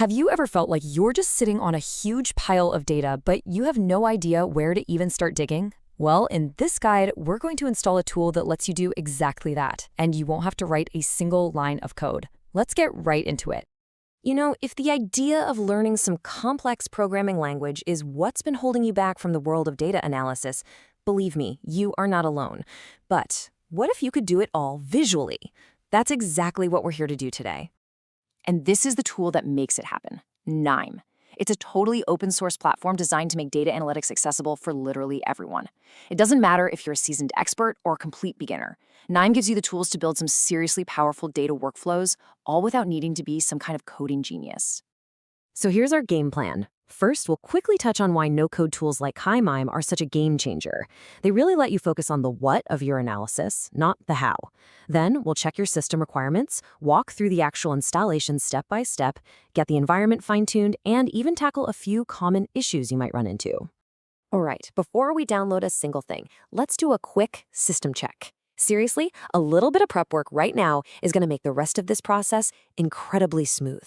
Have you ever felt like you're just sitting on a huge pile of data, but you have no idea where to even start digging? Well, in this guide, we're going to install a tool that lets you do exactly that, and you won't have to write a single line of code. Let's get right into it. You know, if the idea of learning some complex programming language is what's been holding you back from the world of data analysis, believe me, you are not alone. But what if you could do it all visually? That's exactly what we're here to do today. And this is the tool that makes it happen, KNIME. It's a totally open source platform designed to make data analytics accessible for literally everyone. It doesn't matter if you're a seasoned expert or a complete beginner. KNIME gives you the tools to build some seriously powerful data workflows, all without needing to be some kind of coding genius. So here's our game plan. First, we'll quickly touch on why no-code tools like KNIME are such a game changer. They really let you focus on the what of your analysis, not the how. Then, we'll check your system requirements, walk through the actual installation step by step, get the environment fine-tuned, and even tackle a few common issues you might run into. All right, before we download a single thing, let's do a quick system check. Seriously, a little bit of prep work right now is going to make the rest of this process incredibly smooth.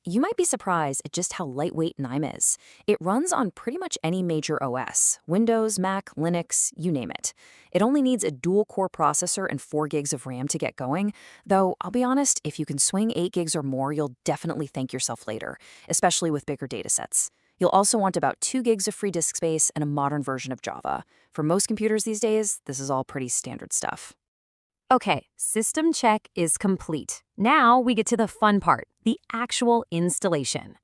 You might be surprised at just how lightweight KNIME is. It runs on pretty much any major OS, Windows, Mac, Linux, you name it. It only needs a dual-core processor and 4 gigs of RAM to get going, though I'll be honest, if you can swing 8 gigs or more, you'll definitely thank yourself later, especially with bigger datasets. You'll also want about 2 gigs of free disk space and a modern version of Java. For most computers these days, this is all pretty standard stuff. Okay, system check is complete. Now we get to the fun part, the actual installation.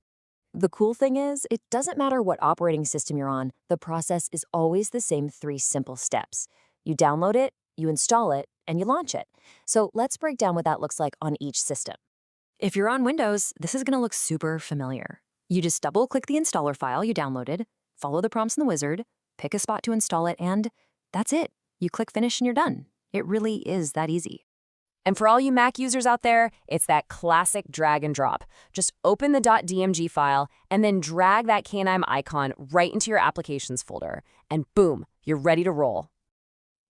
The cool thing is, it doesn't matter what operating system you're on, the process is always the same 3 simple steps. You download it, you install it, and you launch it. So let's break down what that looks like on each system. If you're on Windows, this is going to look super familiar. You just double-click the installer file you downloaded, follow the prompts in the wizard, pick a spot to install it, and that's it. You click finish and you're done. It really is that easy. And for all you Mac users out there, it's that classic drag and drop. Just open the .dmg file and then drag that KNIME icon right into your applications folder. And boom, you're ready to roll.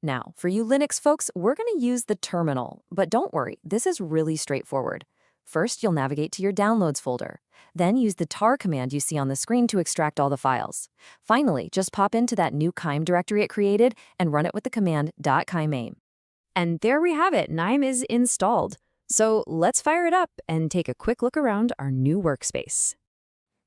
Now, for you Linux folks, we're going to use the terminal. But don't worry, this is really straightforward. First, you'll navigate to your Downloads folder. Then use the tar command you see on the screen to extract all the files. Finally, just pop into that new KNIME directory it created and run it with the command .kynime. And there we have it, KNIME is installed. So let's fire it up and take a quick look around our new workspace.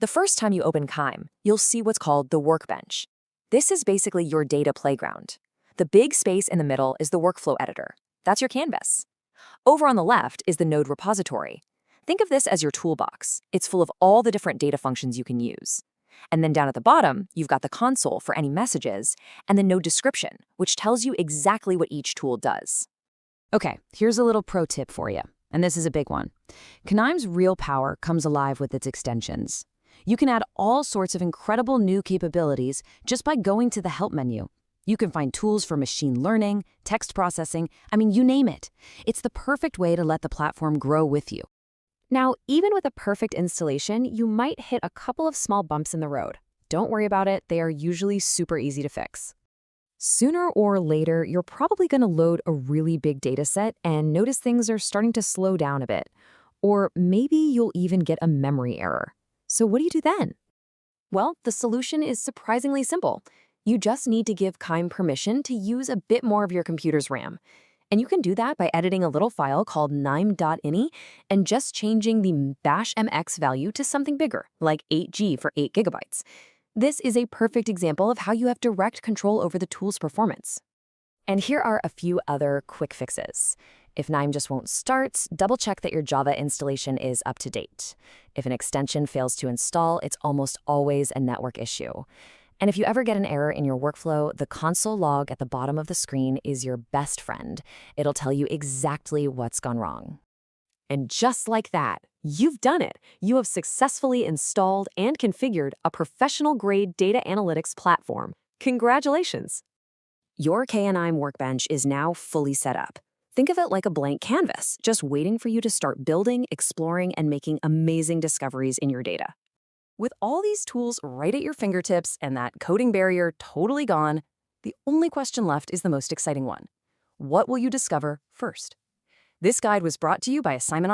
The first time you open KNIME, you'll see what's called the workbench. This is basically your data playground. The big space in the middle is the workflow editor. That's your canvas. Over on the left is the node repository. Think of this as your toolbox. It's full of all the different data functions you can use. And then down at the bottom, you've got the console for any messages, and the node description, which tells you exactly what each tool does. Okay, here's a little pro tip for you, and this is a big one. KNIME's real power comes alive with its extensions. You can add all sorts of incredible new capabilities just by going to the Help menu. You can find tools for machine learning, text processing, you name it. It's the perfect way to let the platform grow with you. Now, even with a perfect installation, you might hit a couple of small bumps in the road. Don't worry about it, they are usually super easy to fix. Sooner or later, you're probably going to load a really big data set and notice things are starting to slow down a bit. Or maybe you'll even get a memory error. So what do you do then? Well, the solution is surprisingly simple. You just need to give KNIME permission to use a bit more of your computer's RAM. And you can do that by editing a little file called knime.ini and just changing the bashmx value to something bigger, like 8G for 8 gigabytes. This is a perfect example of how you have direct control over the tool's performance. And here are a few other quick fixes. If KNIME just won't start, double-check that your Java installation is up to date. If an extension fails to install, it's almost always a network issue. And if you ever get an error in your workflow, the console log at the bottom of the screen is your best friend. It'll tell you exactly what's gone wrong. And just like that, you've done it. You have successfully installed and configured a professional-grade data analytics platform. Congratulations! Your KNIME workbench is now fully set up. Think of it like a blank canvas, just waiting for you to start building, exploring, and making amazing discoveries in your data. With all these tools right at your fingertips and that coding barrier totally gone, the only question left is the most exciting one. What will you discover first? This guide was brought to you by Assignment